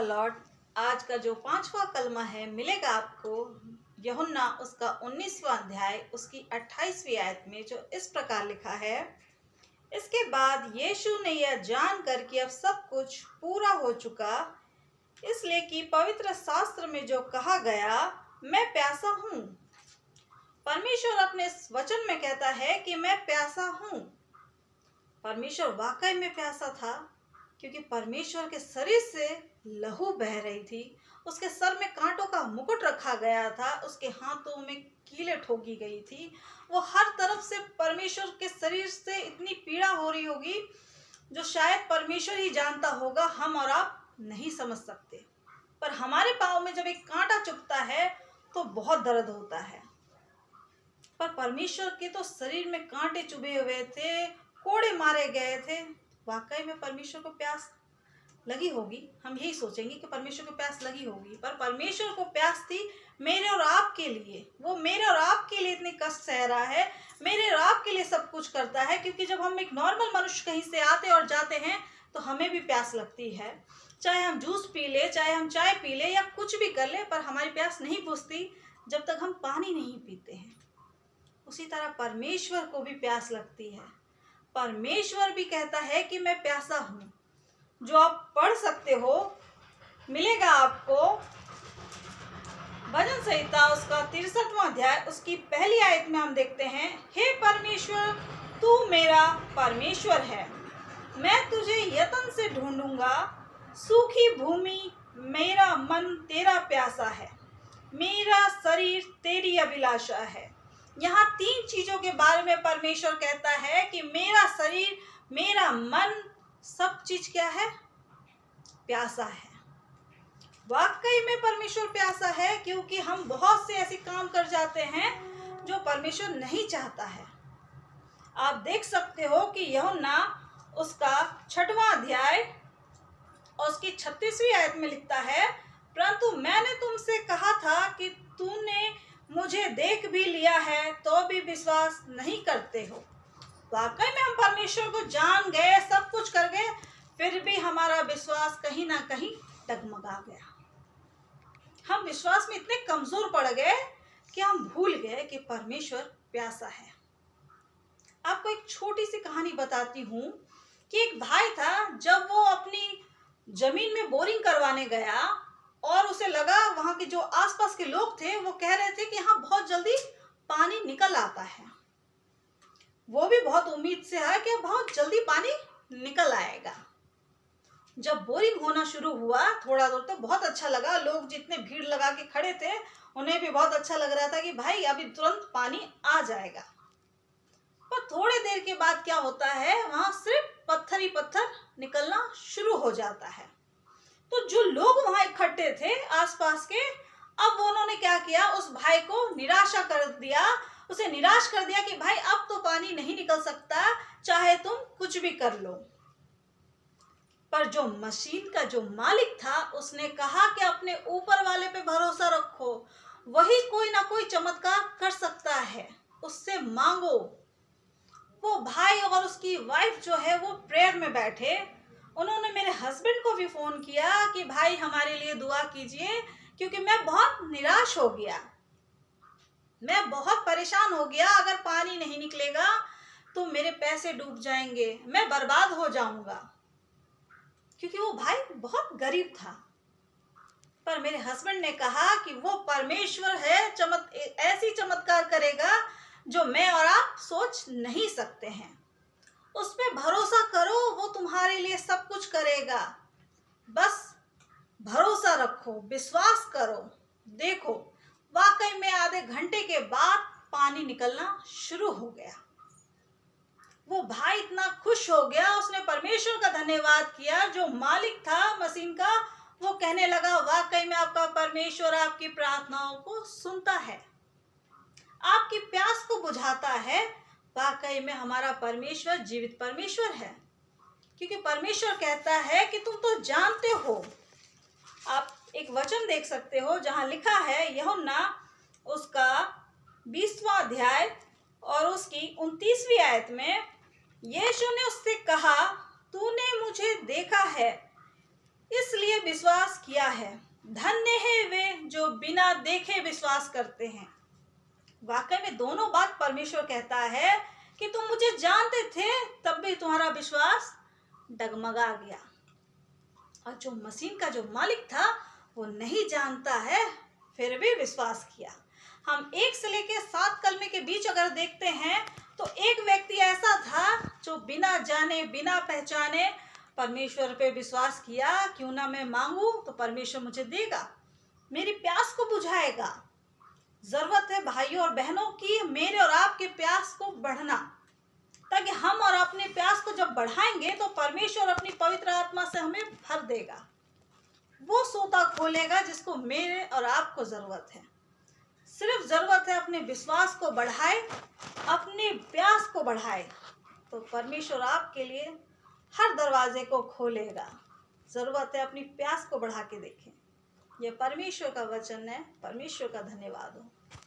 The Lord. आज का जो 5वां कलमा है मिलेगा आपको यूहन्ना उसका 19वां अध्याय उसकी 28वीं आयत में, जो इस प्रकार लिखा है। इसके बाद यीशु ने यह जानकर कि अब सब कुछ पूरा हो चुका, इसलिए कि पवित्र शास्त्र में जो कहा गया, मैं प्यासा हूँ। परमेश्वर अपने इस वचन में कहता है कि मैं प्यासा हूँ। परमेश्वर वाकई में प्यासा था, क्योंकि परमेश्वर के शरीर से लहू बह रही थी। उसके सर में कांटों का मुकुट रखा गया था, उसके हाथों में कीलें ठोकी गई थी। वो हर तरफ से परमेश्वर के शरीर से इतनी पीड़ा हो रही होगी जो शायद परमेश्वर ही जानता होगा, हम और आप नहीं समझ सकते। पर हमारे पाँव में जब एक कांटा चुभता है तो बहुत दर्द होता है, पर परमेश्वर के तो शरीर में कांटे चुभे हुए थे, कोड़े मारे गए थे। वाकई में परमेश्वर को प्यास लगी होगी। हम यही सोचेंगे कि परमेश्वर को प्यास लगी होगी, पर परमेश्वर को प्यास थी मेरे और आपके लिए। वो मेरे और आपके लिए इतने कष्ट सह रहा है, मेरे और आपके लिए सब कुछ करता है। क्योंकि जब हम एक नॉर्मल मनुष्य कहीं से आते और जाते हैं तो हमें भी प्यास लगती है। चाहे हम जूस पी ले, चाहे हम चाय पी ले या कुछ भी कर ले, पर हमारी प्यास नहीं बुझती जब तक हम पानी नहीं पीते हैं। उसी तरह परमेश्वर को भी प्यास लगती है। परमेश्वर भी कहता है कि मैं प्यासा हूँ, जो आप पढ़ सकते हो, मिलेगा आपको भजन संहिता उसका 63वां अध्याय उसकी पहली आयत में। हम देखते हैं, हे परमेश्वर तू मेरा परमेश्वर है, मैं तुझे यत्न से ढूंढूंगा। सूखी भूमि मेरा मन तेरा प्यासा है, मेरा शरीर तेरी अभिलाषा है। यहाँ 3 चीजों के बारे में परमेश्वर कहता है कि मेरा शरीर, मेरा मन, सब चीज क्या है? प्यासा है। वाकई में परमेश्वर प्यासा है, क्योंकि हम बहुत से ऐसे काम कर जाते हैं जो परमेश्वर नहीं चाहता है। आप देख सकते हो कि यूहन्ना उसका 6वां अध्याय और उसकी 36वीं आयत में लिखता है, परंतु मैंने तुमसे कहा था कि तूने मुझे देख भी लिया है तो भी विश्वास नहीं करते हो। वाकई में हम परमेश्वर को जान गए, सब कुछ कर गए, फिर भी हमारा विश्वास कहीं ना कहीं डगमगा गया। हम विश्वास में इतने कमजोर पड़ गए कि हम भूल गए कि परमेश्वर प्यासा है। आपको एक छोटी सी कहानी बताती हूँ कि एक भाई था, जब वो अपनी जमीन में बोरिंग करवाने गया और उसे लगा, वहां के जो आसपास के लोग थे वो कह रहे थे कि यहाँ बहुत जल्दी पानी निकल आता है। वो भी बहुत उम्मीद से है कि बहुत जल्दी पानी निकल आएगा। जब बोरिंग होना शुरू हुआ थोड़ा दूर, तो बहुत अच्छा लगा। लोग जितने भीड़ लगा के खड़े थे उन्हें भी बहुत अच्छा लग रहा था कि भाई अभी तुरंत पानी आ जाएगा। पर थोड़ी देर के बाद क्या होता है, वहां सिर्फ पत्थर ही पत्थर निकलना शुरू हो जाता है। तो जो लोग वहां इकट्ठे थे आसपास के, अब उन्होंने क्या किया, उस भाई को निराशा कर दिया, उसे निराश कर दिया कि भाई अब तो पानी नहीं निकल सकता, चाहे तुम कुछ भी कर लो। पर जो मशीन का जो मालिक था उसने कहा कि अपने ऊपर वाले पे भरोसा रखो, वही कोई ना कोई चमत्कार कर सकता है, उससे मांगो। वो भाई और उसकी वाइफ जो है वो प्रेयर में बैठे। उन्होंने मेरे हस्बैंड को भी फोन किया कि भाई हमारे लिए दुआ कीजिए, क्योंकि मैं बहुत निराश हो गया, मैं बहुत परेशान हो गया। अगर पानी नहीं निकलेगा तो मेरे पैसे डूब जाएंगे, मैं बर्बाद हो जाऊंगा। क्योंकि वो भाई बहुत गरीब था। पर मेरे हस्बैंड ने कहा कि वो परमेश्वर है, ऐसी चमत्कार करेगा जो मैं और आप सोच नहीं सकते हैं। उस पे भरोसा करो, वो तुम्हारे लिए सब कुछ करेगा। बस भरोसा रखो, विश्वास करो। देखो, वाकई में आधे घंटे के बाद पानी निकलना शुरू हो गया। वो भाई इतना खुश हो गया, उसने परमेश्वर का धन्यवाद किया। जो मालिक था मशीन का, वो कहने लगा, वाकई में आपका परमेश्वर आपकी प्रार्थनाओं को सुनता है, आपकी प्यास को बुझाता है। वाकई में हमारा परमेश्वर जीवित परमेश्वर है, क्योंकि परमेश्वर कहता है कि तुम तो जानते हो। आप एक वचन देख सकते हो जहां लिखा है, यूहन्ना उसका 20वां अध्याय और उसकी 29वीं आयत में, यीशु ने उससे कहा, तूने मुझे देखा है, इसलिए विश्वास किया है, धन्य है वे जो बिना देखे विश्वास करते हैं। वाकई में दोनों बात परमेश्वर कहता है कि तुम मुझे जानते थे तब भी तुम्हारा विश्वास डगमगा गया। और जो मसीन का जो मालिक था वो नहीं जानता है फिर भी विश्वास किया। हम 1 से लेकर 7 कलमे के बीच अगर देखते हैं तो एक व्यक्ति ऐसा था जो बिना जाने बिना पहचाने परमेश्वर पे विश्वास किया, क्यों ना मैं मांगू तो परमेश्वर मुझे देगा, मेरी प्यास को बुझाएगा। जरूरत है भाइयों और बहनों की मेरे और आपके प्यास को बढ़ना, ताकि हम और अपने प्यास को जब बढ़ाएंगे तो परमेश्वर अपनी पवित्र आत्मा से हमें भर देगा। वो सोता खोलेगा जिसको मेरे और आपको जरूरत है। सिर्फ जरूरत है अपने विश्वास को बढ़ाए, अपने प्यास को बढ़ाए, तो परमेश्वर आपके लिए हर दरवाजे को खोलेगा। जरूरत है अपनी प्यास को बढ़ा के देखें। यह परमेश्वर का वचन है। परमेश्वर का धन्यवाद हो।